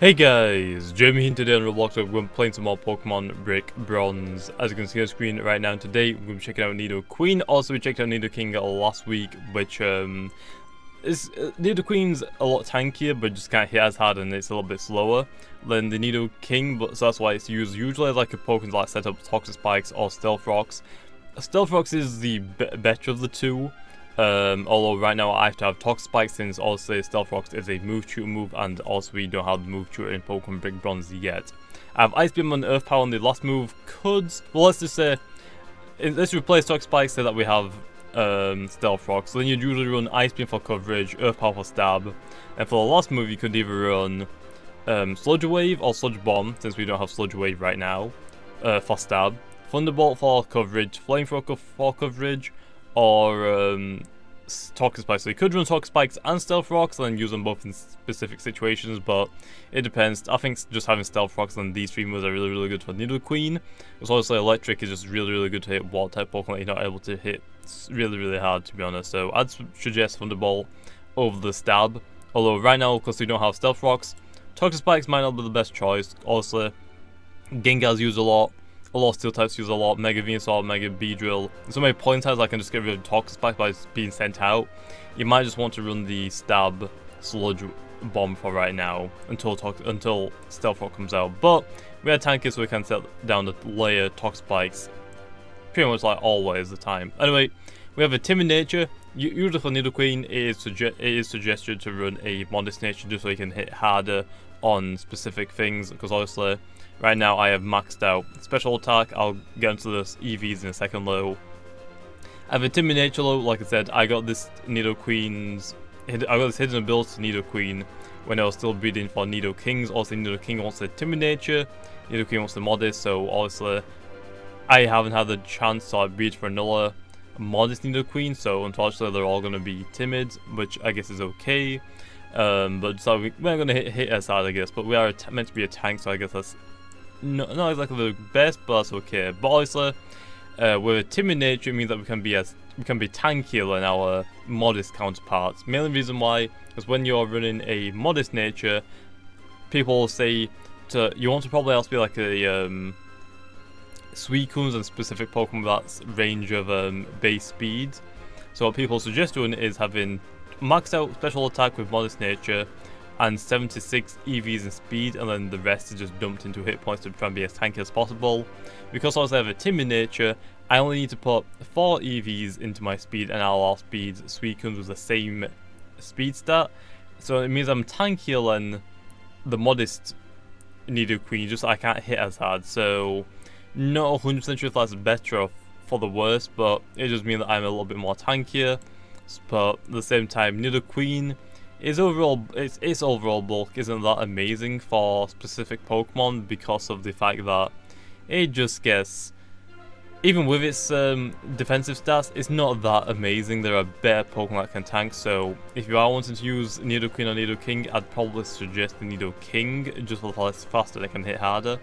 Hey guys, Jamiy here today on Roblox. We're going to be playing some more Pokemon Brick Bronze. As you can see on the screen right now today, we're going to be checking out Nidoqueen. Also, we checked out Nidoking last week, which Nidoqueen's a lot tankier, but just can't hit as hard and it's a little bit slower than the Nidoking, but so that's why it's used usually as like a Pokemon like set up Toxic Spikes or Stealth Rocks. Stealth Rocks is the better of the two. Although right now I have to have Toxic Spikes since also Stealth Rocks is a move shooter move, and also we don't have the move shooter in Pokemon Brick Bronze yet. I have Ice Beam and Earth Power on the last move could, well let's just say, let's replace Toxic Spikes so that we have Stealth Rocks. So then you'd usually run Ice Beam for coverage, Earth Power for stab, and for the last move you could either run Sludge Wave or Sludge Bomb, since we don't have Sludge Wave right now, for stab, Thunderbolt for coverage, Flamethrower for coverage, or Toxic Spikes. So you could run Toxic Spikes and Stealth Rocks and then use them both in specific situations, but it depends. I think just having Stealth Rocks and these three moves are really good for Nidoqueen. Because obviously Electric is just really good to hit Water type Pokemon that you're not able to hit really hard, to be honest. So I'd suggest Thunderbolt over the stab. Although right now, because we don't have Stealth Rocks, Toxic Spikes might not be the best choice. Also, Gengar's used a lot of Steel types use a lot, Mega Venusaur, Mega Beedrill. So many point times I can just get rid of Toxic Spikes by being sent out. You might just want to run the Stab Sludge Bomb for right now until Stealth Rock comes out. But we are tanky, so we can set down the layer Toxic Spikes pretty much like always the time. Anyway, we have a Timid Nature. Usually for Nidoqueen, it is suggested to run a Modest Nature just so you can hit harder on specific things, because obviously right now I have maxed out Special Attack. I'll get into this EVs in a second though. I have a Timid Nature though. Like I said, I got this hidden ability to Nidoqueen when I was still breeding for Nidokings. Also Nidoking wants the Timid Nature, Nidoqueen wants the Modest, so obviously I haven't had the chance to breed for another Modest Nidoqueen, so unfortunately they're all going to be timid, which I guess is okay. But so we're going to hit as hard, I guess, but we are meant to be a tank, so I guess that's not exactly the best, but that's okay. But obviously, with a Timid Nature, it means that we can be tankier than our Modest counterparts. Mainly reason why is when you're running a Modest Nature, people will say you want to probably also be like a Suicunes and specific Pokemon that's range of base speed. So what people suggest doing is having maxed out Special Attack with Modest Nature and 76 EVs in speed, and then the rest is just dumped into hit points to try and be as tanky as possible. Because I also have a Timid Nature, I only need to put 4 EVs into my speed and I'll outspeed Suicunes with the same speed stat. So it means I'm tankier than the Modest Nidoqueen, just I can't hit as hard. So not 100% sure if that's better or for the worse, but it just means that I'm a little bit more tankier. But at the same time, Nidoqueen is its overall bulk isn't that amazing for specific Pokemon, because of the fact that it just gets, even with its defensive stats, it's not that amazing. There are better Pokemon that can tank, so if you are wanting to use Nidoqueen or Nidoking, I'd probably suggest the Nidoking, just for it's faster, they can hit harder.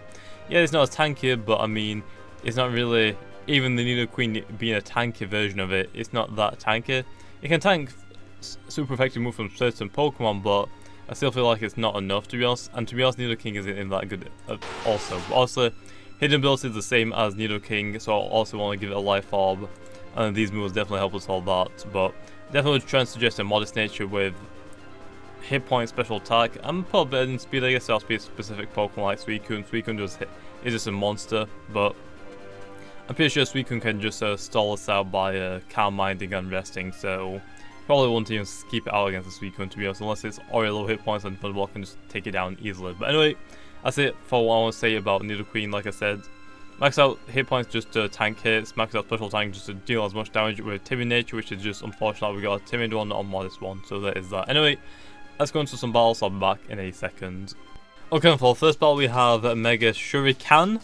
Yeah, it's not as tanky, but I mean, it's not really, even the Nidoqueen being a tanky version of it, it's not that tanky. It can tank super effective moves from certain Pokemon, but I still feel like it's not enough, to be honest. And to be honest, Nidoking isn't that good also. But also, hidden ability is the same as Nidoking, so I also want to give it a Life Orb, and these moves definitely help us with that. But definitely try and suggest a Modest Nature with hit point, Special Attack, and probably better in speed, I guess. I'll be a specific Pokemon like Suicune. Suicune is just a monster, but I'm pretty sure Suicune can just stall us out by calm minding and resting, so probably won't even keep it out against the Suicune, to be honest, unless it's already low hit points and Thunderbolt can just take it down easily. But anyway, that's it for what I want to say about Nidoqueen. Like I said, max out hit points just to tank hits, max out Special Attack just to deal as much damage with Timid Nature, which is just unfortunate we got a Timid one, not a Modest one, so that is that. Anyway, let's go into some battles. I'll be back in a second. Okay, for the first battle we have Mega Shuriken.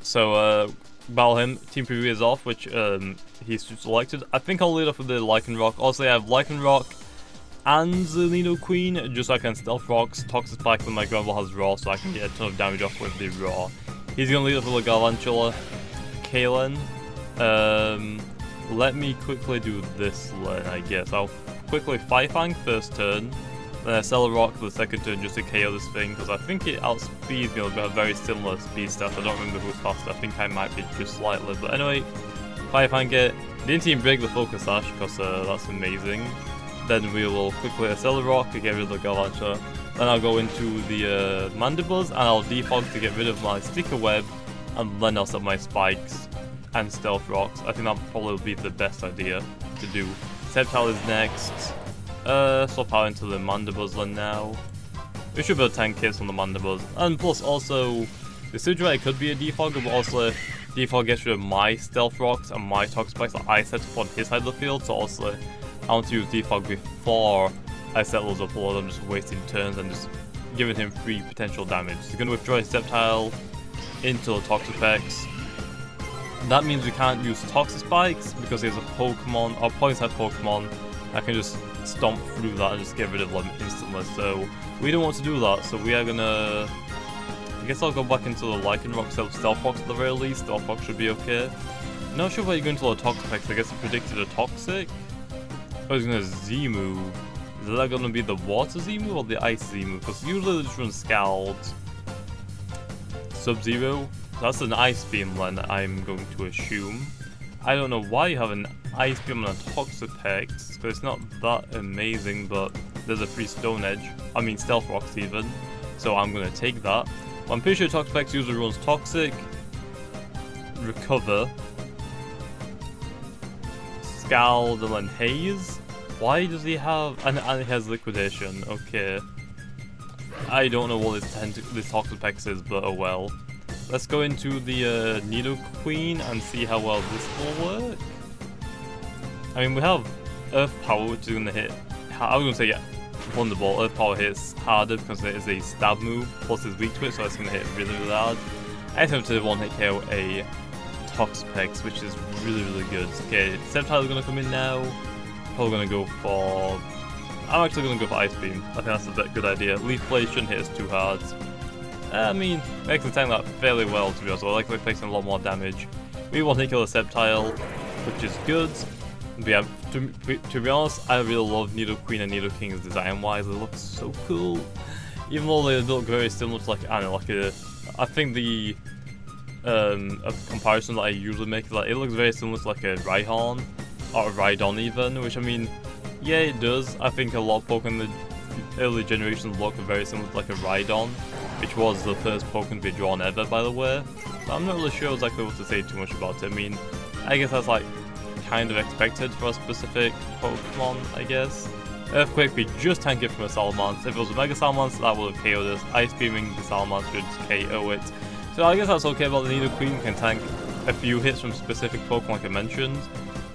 So battle him. Team preview is off, which he's selected. I think I'll lead off with the Lycanroc. Also, I have Lycanroc and the Nidoqueen, just so I can Stealth Rocks, Toxic Spike, and my Gravel has Raw, so I can get a ton of damage off with the Raw. He's gonna lead off with the Galvantula, Kalen. Let me quickly do this then, I guess. I'll quickly Fire Fang first turn. Then I sell a rock for the second turn just to KO this thing, because I think it outspeeds me, but have very similar speed stats. I don't remember who's faster, I think I might be just slightly. But anyway, if I can get, didn't even break the Focus Sash, because that's amazing. Then we will quickly sell a rock to get rid of the Garlancher. Then I'll go into the Mandibles, and I'll defog to get rid of my Sticker Web, and then I'll set my Spikes and Stealth Rocks. I think that probably will be the best idea to do. Sceptile is next. Swap out into the Mandibles then now. We should be able to tank hits on the Mandibles. And plus also, the Sidra could be a defogger, but also defog gets rid of my Stealth Rocks and my Toxic Spikes that I set up on his side of the field, so also I want to use defog before I set those up, or I'm just wasting turns and just giving him free potential damage. He's going to withdraw his Sceptile into the Toxapex. That means we can't use Toxic Spikes because he has a Pokemon, or Poison type Pokemon. I can just stomp through that and just get rid of them instantly. So we don't want to do that. So we are gonna. I guess I'll go back into the Lycan Rock, Stealth Rocks at the very least. Stealth Rocks should be okay. Not sure why you're going to the Toxapex. I guess I predicted a Toxic. I was gonna Z-move. Is that gonna be the Water Z-move or the Ice Z-move? Because usually they just run Scald. Sub-Zero. That's an Ice Beam then, I'm going to assume. I don't know why you have an Ice Beam on a Toxapex, because it's not that amazing, but there's a free Stone Edge. I mean Stealth Rocks even, so I'm going to take that. But I'm pretty sure Toxapex usually runs Toxic, Recover, Scald, and then Haze. Why does he have... and he has Liquidation, okay. I don't know what this Toxapex is, but oh well. Let's go into the Nidoqueen and see how well this will work. I mean, we have Earth Power, which is going to hit... I was going to say, yeah, Thunderbolt. Earth Power hits harder because it is a stab move, plus it's weak to it, so it's going to hit really, really hard. I attempt to one-hit KO a Toxapex, which is really, really good. Okay, Sceptile is going to come in now. Probably going to go for... I'm actually going to go for Ice Beam. I think that's a good idea. Leaf Blade shouldn't hit us too hard. I mean, I can tank that fairly well, to be honest. I like placing a lot more damage. We want to kill a Sceptile, which is good. But yeah, to be honest, I really love Nidoqueen and Nidoking's design-wise. It looks so cool. Even though they look very similar to, like, I don't know, like a... I think the a comparison that I usually make is that it looks very similar to, like, a Rhyhorn, or a Rhydon even, which, I mean, yeah, it does. I think a lot of Pokemon in the early generations look very similar to, like, a Rhydon, which was the first Pokemon to be drawn ever, by the way. So I'm not really sure exactly what to say too much about it. I mean, I guess that's like kind of expected for a specific Pokemon, I guess. Earthquake, we just tank it from a Salamence. If it was a Mega Salamence, that would have KO'd us. Ice Beaming the Salamence should KO it. So I guess that's okay about the Nidoqueen. We can tank a few hits from specific Pokemon like I mentioned.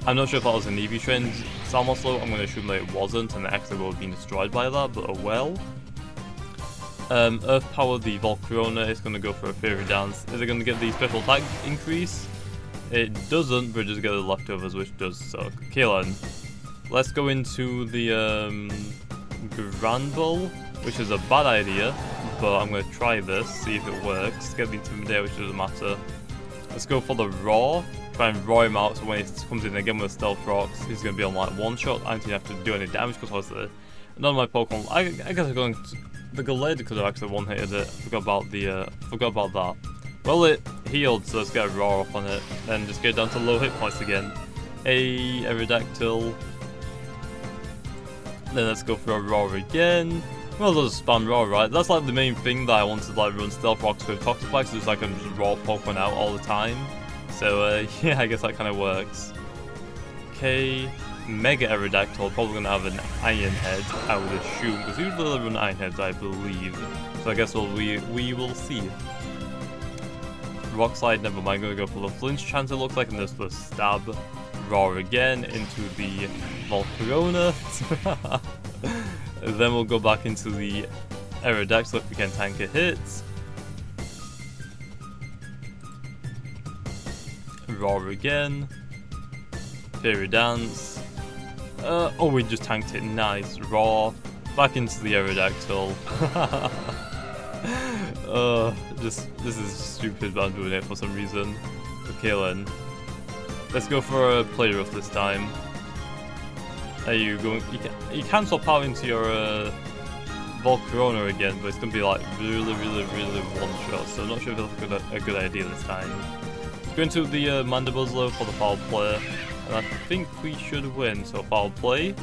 I'm not sure if that was an Eevee Trained Salamence though. I'm going to assume that it wasn't, and it actually would have been destroyed by that, but oh well. Earth Power, the Volcarona is going to go for a Fairy Dance. Is it going to get the special attack increase? It doesn't, but just get the leftovers, which does suck. Okay then, let's go into the Granbull, which is a bad idea, but I'm going to try this, see if it works. Get the Intimidate, which doesn't matter. Let's go for the Roar, try and roar him out, so when he comes in again with Stealth Rocks, he's going to be on like one shot. I don't think you have to do any damage, because obviously none of my Pokemon... I guess I'm going to... The Gallade could have actually one-hitted it. Forgot about that. Well, it healed, so let's get a Roar up on it, and just get down to low hit points again. A Aerodactyl. Then let's go for a Roar again. Well, just spam Roar, right? That's like the main thing that I wanted to like run Stealth Rocks with Toxapex, so I can just roar Pokemon out all the time. So yeah, I guess that kind of works. Okay. Mega Aerodactyl, probably going to have an Iron Head, I would assume, because usually they run Iron Heads, I believe. So I guess we will see. Rock Slide, never mind, going to go for the Flinch chance it looks like, and there's the Stab. Roar again into the Volcarona. Then we'll go back into the Aerodactyl if we can tank a hit. Roar again. Fairy Dance. Oh, we just tanked it. Nice. Raw. Back into the Aerodactyl. This is stupid, but I'm doing it for some reason. Okay then. Let's go for a Play Rough this time. Are you going... You can swap out into your Volcarona again, but it's gonna be like really one shot, so I'm not sure if that's a good idea this time. Going to the Mandibuzzler for the foul play, and I think we should win, so foul play.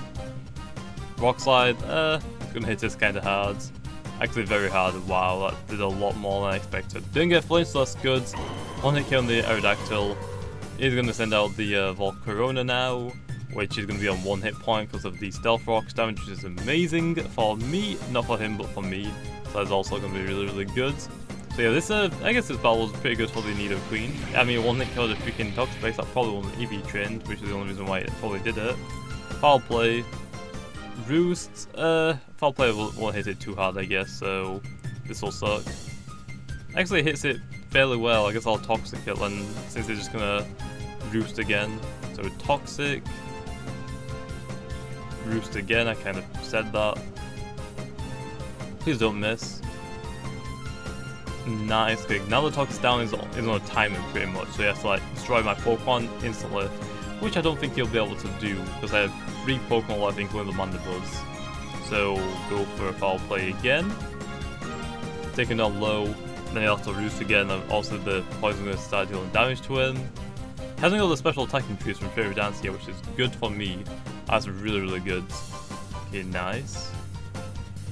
Rock Slide, gonna hit this kinda hard. Actually very hard, wow, that did a lot more than I expected. Didn't get flinch, so that's good. One hit kill on the Aerodactyl. He's gonna send out the Volcarona now, which is gonna be on 1 hit point because of the Stealth Rocks damage, which is amazing for me, not for him, but for me. So that's also gonna be really good. So yeah, this I guess this battle was pretty good for the Nidoqueen. I mean, 1 hit kill the freaking Toxapex, that probably wasn't EV trained, which is the only reason why it probably did it. Foul play. Roost, foul play won't hit it too hard, I guess, so this will suck. Actually, it hits it fairly well. I guess I'll Toxic it, and since they're just gonna Roost again. So Toxic. Roost again, I kind of said that. Please don't miss. Nice, okay. Now the Toxic down is on a timer pretty much, so he has to like destroy my Pokemon instantly, which I don't think he'll be able to do because I have 3 Pokemon left, including the Mandibuzz. So go for a foul play again. Taking down low, then he'll have to Roost again, and also the Poison will start dealing damage to him. Hasn't got the special attacking trees from Fairy Dance here, which is good for me. That's really good. Okay, nice.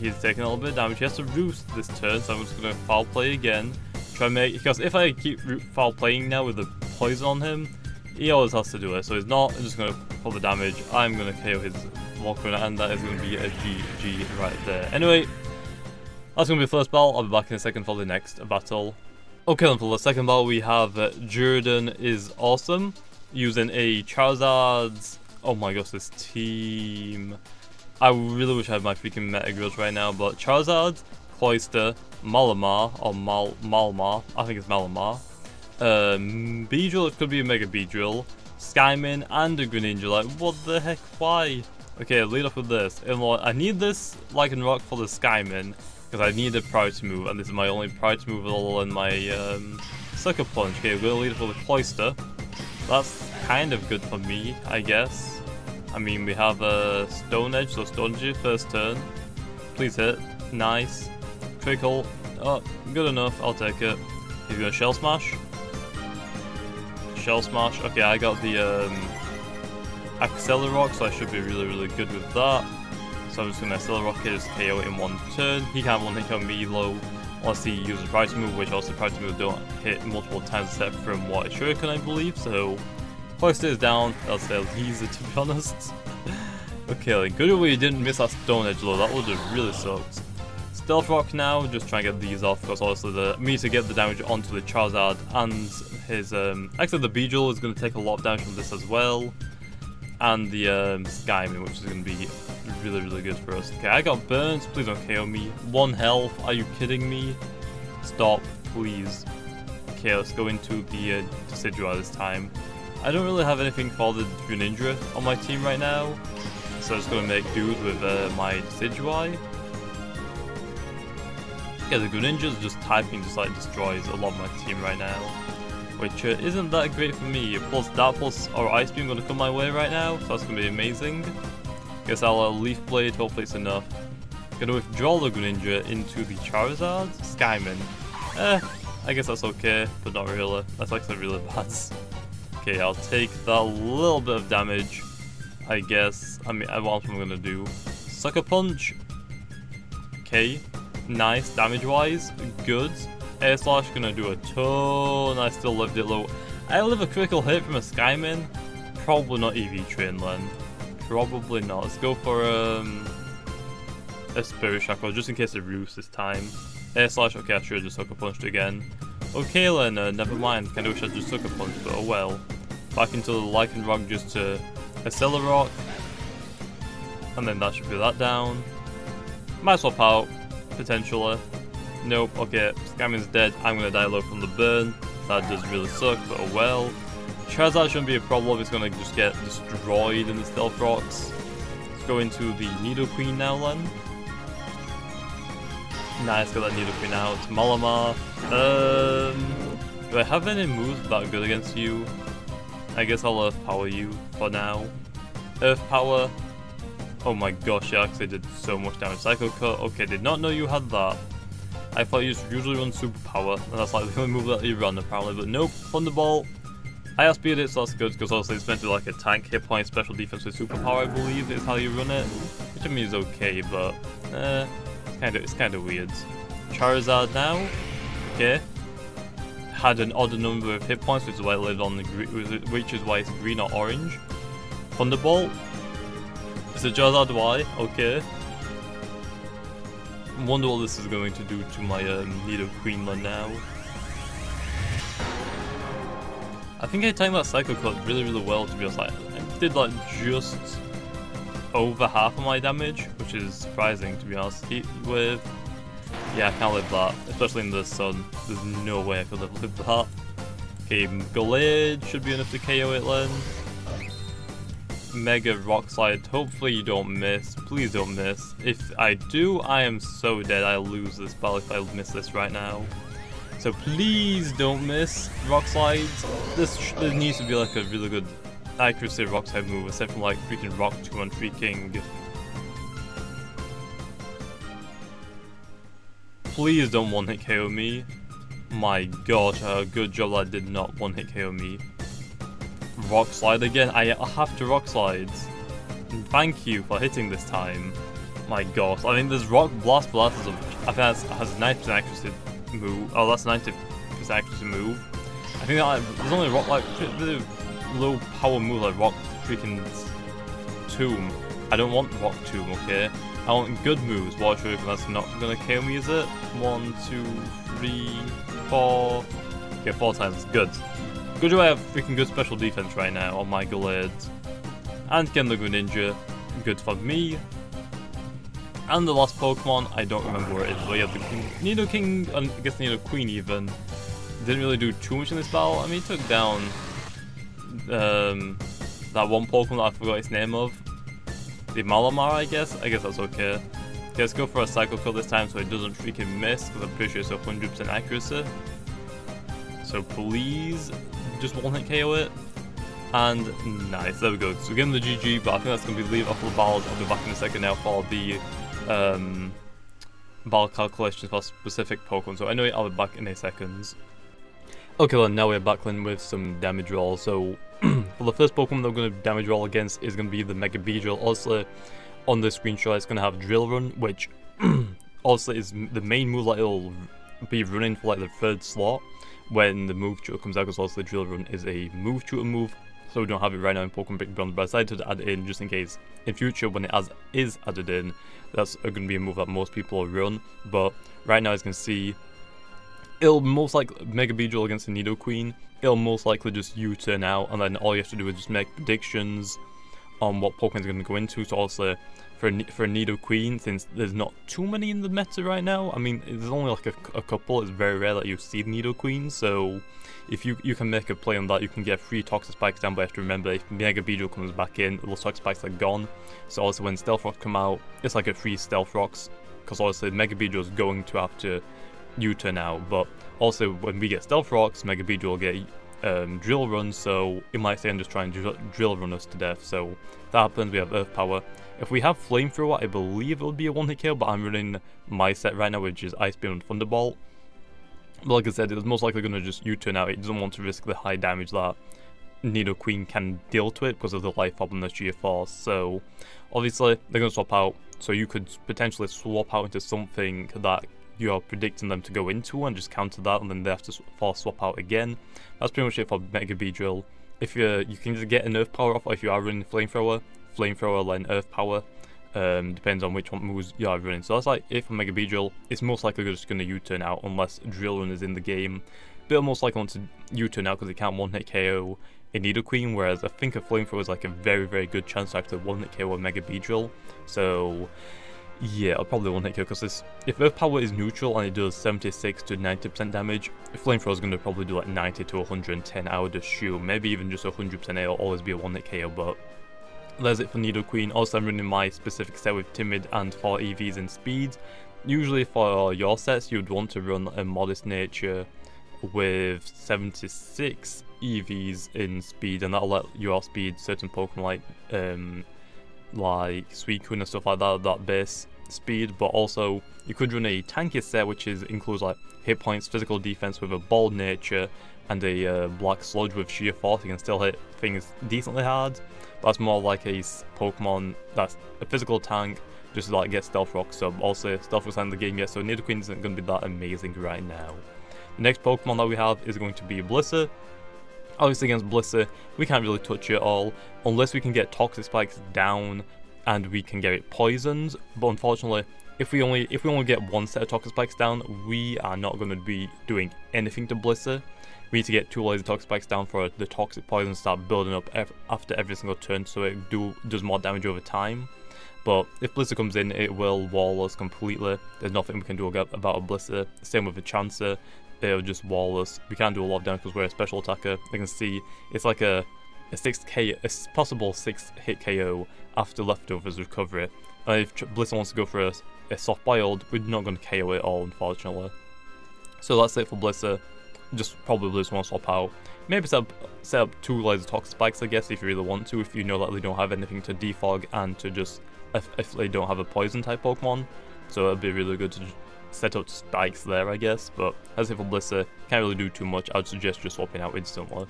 He's taking a little bit of damage. He has to Roost this turn, so I'm just going to foul play again. Try and make, because if I keep foul playing now with the poison on him, he always has to do it. So he's not just going to pull the damage. I'm going to KO his Volcarona, and that is going to be a GG right there. Anyway, that's going to be the first battle. I'll be back in a second for the next battle. Okay, then for the second battle we have Jordan is awesome, using a Charizard's. Oh my gosh, this team. I really wish I had my freaking Metagross right now, but Charizard, Cloyster, Malamar, or Malmar, I think it's Malamar, Beedrill, it could be a Mega Beedrill, Skymin, and a Greninja. Like, what the heck, why? Okay, lead off with this. I need this Lycan Rock for the Skymin, because I need a priority move, and this is my only priority move at all in my Sucker Punch. Okay, we're gonna lead off with the Cloyster. That's kind of good for me, I guess. I mean, we have a Stone Edge, so Stone Edge first turn. Please hit. Nice. Critical. Oh, good enough. I'll take it. He's gonna Shell Smash. Shell Smash. Okay, I got the Accelerock, so I should be really good with that. So I'm just gonna Accelerock it, just KO it in 1 turn. He can't 1 hit on me low unless he uses Priority Move, which also Priority Move don't hit multiple times except from what Shuriken, I believe. So Cloyster is down. That's fairly easy, to be honest. Okay, like, good we didn't miss that Stone Edge though. That would have really sucked. Stealth Rock now, just try and get these off, because obviously me to get the damage onto the Charizard and his actually the Beedrill is going to take a lot of damage from this as well, and the Skymin, which is going to be really good for us. Okay, I got burns. Please don't KO me. 1 health. Are you kidding me? Stop, please. Okay, let's go into the Decidueye this time. I don't really have anything for the Greninja on my team right now, so I'm just going to make do with my Decidueye. Yeah, the Greninja's just typing just like destroys a lot of my team right now, which isn't that great for me. Plus that plus or Ice Beam going to come my way right now, so that's going to be amazing. Guess I'll Leaf Blade, hopefully it's enough. Gonna withdraw the Greninja into the Charizard. Skymin. I guess that's okay, but not really. That's actually really bad. Okay, I'll take that little bit of damage, I guess. I mean, what I'm gonna do. Sucker Punch. Okay, nice. Damage-wise, good. Air Slash gonna do a ton. I still lived it low. I live a critical hit from a Skymin. Probably not EV Train then. Probably not. Let's go for a Spirit Shackle, just in case it Roost this time. Air Slash, okay, I should have just Sucker Punched again. Okay then, never mind. Kinda wish I just Sucker Punched, but oh well. Back into the Lycan Rock just to Accelerock. And then that should be that down. Might swap out, potentially. Nope, okay, Skymin's dead. I'm gonna die low from the burn. That does really suck, but oh well. Charizard shouldn't be a problem, it's gonna just get destroyed in the Stealth Rocks. Let's go into the Nidoqueen now then. Nice, got that Nidoqueen out. Malamar. Do I have any moves that are good against you? I guess I'll Earth Power you for now. Earth Power. Oh my gosh, yeah, actually did so much damage. Psycho Cut, okay, did not know you had that. I thought you usually run Superpower, and that's like the only move that you run apparently, but nope, Thunderbolt. I outspeed it, so that's good, because obviously it's meant to be like a tank hit point, special defense with Superpower, I believe, is how you run it. Which I mean is okay, but, it's kinda weird. Charizard now, okay. Had an odd number of hit points, which is why it lived on the which is why it's green or orange. Thunderbolt. It's a Charizard Y, okay. Wonder what this is going to do to my Nidoqueen now. I think I timed that Psycho Cut really well, to be honest. Like, I did like just over half of my damage, which is surprising, to be honest. Yeah, I can't live that, especially in the sun. There's no way I could have lived that. Okay, Gallade should be enough to KO it then. Mega Rock Slide, hopefully you don't miss. Please don't miss. If I do, I am so dead. I'll lose this battle if I miss this right now. So please don't miss Rock Slides. This needs to be like a really good accuracy Rock Slide move, except for like freaking Rock 2 and freaking... Please don't one-hit KO me. My gosh, good job that did not one-hit KO me. Rock Slide again. I have to Rock Slides. Thank you for hitting this time. My gosh. I mean, there's Rock Blast is a, I think that has 90% accuracy move. Oh, that's 90% accuracy move. I think that there's only Rock, like, really low power move like Rock freaking Tomb. I don't want Rock Tomb, okay? I want good moves. Water Shuriken, that's not gonna KO me, is it? 1, 2, 3, 4. Okay, 4 times. Good. Good job I have freaking good special defense right now on my Gallade. And Genlo Greninja, good for me. And the last Pokemon, I don't remember where it is, but yeah, the Nidoking, and I guess Nidoqueen even, didn't really do too much in this battle. I mean, he took down that one Pokemon that I forgot its name of. The Malamar, I guess that's okay. Okay, let's go for a Psycho Kill this time so it doesn't freaking miss, because I'm pretty sure it's 100% accuracy. So please, just one-hit KO it. And nice, there we go. So we're getting the GG, but I think that's going to be the lead off of the battles. I'll be back in a second now for the battle calculations for specific Pokemon. So anyway, I'll be back in a second. Okay, well now we're back in with some damage roll. So for the first Pokemon that we're going to damage roll against is going to be the Mega Beedrill. Also, on the screenshot it's going to have Drill Run, which also is the main move that it'll be running for like the third slot when the move tutor comes out, because also the Drill Run is a move tutor move, so we don't have it right now in Pokemon Big Bronze, but I decided to add it in just in case in future when it is added in, that's going to be a move that most people will run. But right now, as you can see, it'll most likely Mega Beedrill against the Nidoqueen, it'll most likely just U-turn out, and then all you have to do is just make predictions on what Pokemon's going to go into. So also for a Nidoqueen, since there's not too many in the meta right now, I mean, there's only like a couple, it's very rare that you see Nidoqueen, so if you can make a play on that, you can get 3 Toxic Spikes down, but you have to remember, if Mega Beedrill comes back in, those Toxic Spikes are gone. So also when Stealth Rocks come out, it's like a 3 Stealth Rocks, because obviously Mega Beedrill is going to have to U-turn out, but also when we get Stealth Rocks, Mega Beedrill will get Drill Run, so it might say I'm just trying to Drill Run us to death. So if that happens, we have Earth Power. If we have Flamethrower, I believe it would be a one-hit KO, but I'm running my set right now, which is Ice Beam and Thunderbolt. But like I said, it's most likely going to just U-turn out. It doesn't want to risk the high damage that Nidoqueen can deal to it because of the life orb and the sheer force. So obviously they're going to swap out, so you could potentially swap out into something that you're predicting them to go into and just counter that, and then they have to force swap out again. That's pretty much it for Mega Beedrill. If you can either get an Earth Power off, or if you are running Flamethrower, then Earth Power. Depends on which one moves you are running. So that's like it for Mega Beedrill. It's most likely just going to U-turn out unless Drill Run is in the game. But it'll most likely want to U-turn out because it can't one-hit KO a Nidoqueen, whereas I think a Flamethrower is like a very good chance to actually one-hit KO a Mega Beedrill. So yeah, I'll probably one-hit KO, because if Earth Power is neutral and it does 76 to 90% damage, Flamethrower is going to probably do like 90 to 110, I would assume. Maybe even just 100%, it'll always be a one-hit KO, but that's it for Nidoqueen. Also, I'm running my specific set with Timid and 4 EVs in speed. Usually for your sets, you'd want to run a Modest Nature with 76 EVs in speed, and that'll let you outspeed certain Pokemon like like Suicune and stuff like that base speed, but also you could run a tanky set which includes like hit points, physical defense with a bald nature, and a black sludge with sheer force. You can still hit things decently hard. That's more like a Pokemon that's a physical tank, just to like get Stealth Rock sub. Also, Stealth Rock's in the game yet, so Nidoqueen isn't going to be that amazing right now. The next Pokemon that we have is going to be Blister. Obviously against Blister, we can't really touch it at all, unless we can get Toxic Spikes down and we can get it poisoned. But unfortunately, if we only get one set of Toxic Spikes down, we are not going to be doing anything to Blister. We need to get 2 laser Toxic Spikes down for the Toxic Poison to start building up after every single turn, so it does more damage over time. But if Blister comes in, it will wall us completely. There's nothing we can do about a Blister. Same with a Chancer. It'll just wall us. We can't do a lot of damage because we're a special attacker. You can see it's like a possible 6 hit KO after leftovers recovery. And if Blister wants to go for a soft boiled, we're not going to KO it all, unfortunately. So that's it for Blister. Just probably just want to swap out. Maybe set up 2 laser Toxic Spikes, I guess, if you really want to, if you know that they don't have anything to defog and to just if they don't have a poison type Pokemon. So it'd be really good to set up spikes there, I guess. But as if for Blister, can't really do too much. I'd suggest just swapping out instantly.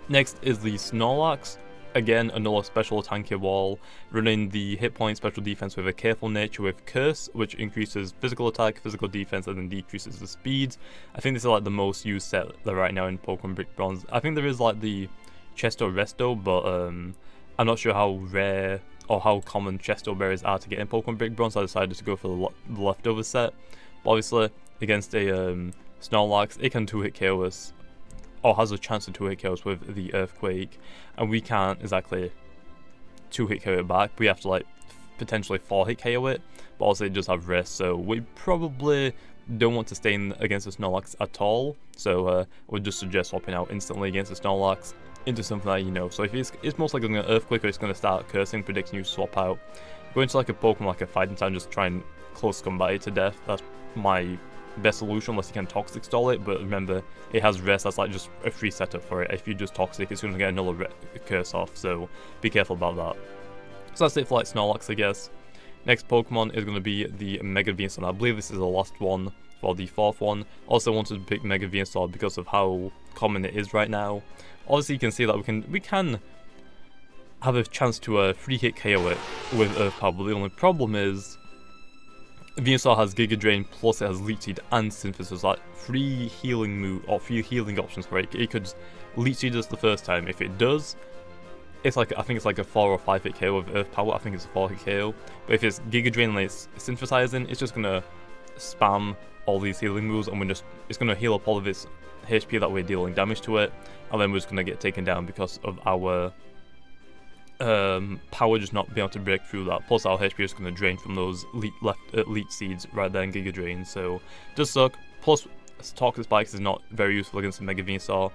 Next is the Snorlax. Again, another special tanky wall, running the hit point special defense with a careful nature with Curse, which increases physical attack, physical defense, and then decreases the speed. I think this is like the most used set right now in Pokemon Brick Bronze. I think there is like the Chesto Resto, but I'm not sure how rare or how common Chesto berries are to get in Pokemon Brick Bronze. So I decided to go for the leftover set. But obviously, against a Snorlax, it can 2-hit KO us, or has a chance to 2-hit KO us with the Earthquake, and we can't exactly 2-hit KO it back. We have to like potentially 4-hit KO it, but also it does have rest, so we probably don't want to stay in against the Snorlax at all. So I would just suggest swapping out instantly against the Snorlax into something that you know. So if it's most likely going to Earthquake, or it's going to start cursing, predicting you to swap out. Go into like a Pokemon like a Fighting Type, just try and close combat it to death. That's my best solution, unless you can Toxic Stall it. But remember, it has rest. That's like just a free setup for it. If you just Toxic, it's going to get another curse off. So be careful about that. So that's it for like Snorlax, I guess. Next Pokemon is going to be the Mega Venusaur. I believe this is the last one for the 4th one. Also wanted to pick Mega Venusaur because of how common it is right now. Obviously you can see that we can have a chance to 3-hit KO it with Earth Power, but the only problem is Venusaur has Giga Drain, plus it has Leech Seed and Synthesis, like 3 healing options for it. It could Leech Seed us the first time. If it does, it's like, I think it's like a 4 or 5-hit KO with Earth Power. I think it's a 4-hit KO. But if it's Giga Drain and it's synthesizing, it's just gonna spam all these healing moves, and it's gonna heal up all of its HP that we're dealing damage to it, and then we're just gonna get taken down because of our power just not being able to break through that. Plus our HP is gonna drain from those Leech Seeds right there in Giga Drain, so it does suck. Plus Toxic Spikes is not very useful against the Mega Venusaur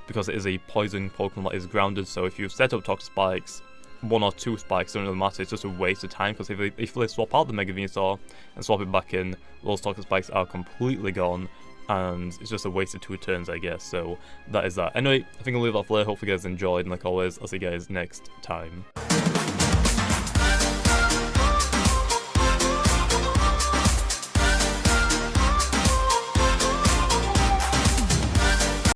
because it is a poison Pokemon that is grounded. So if you set up Toxic Spikes, 1 or 2 spikes don't really matter. It's just a waste of time, because if they swap out the Mega Venusaur and swap it back in, those Toxic Spikes are completely gone, and it's just a waste of 2 turns, I guess. So that is that. Anyway, I think I'll leave that off there. Hopefully you guys enjoyed, and like always, I'll see you guys next time.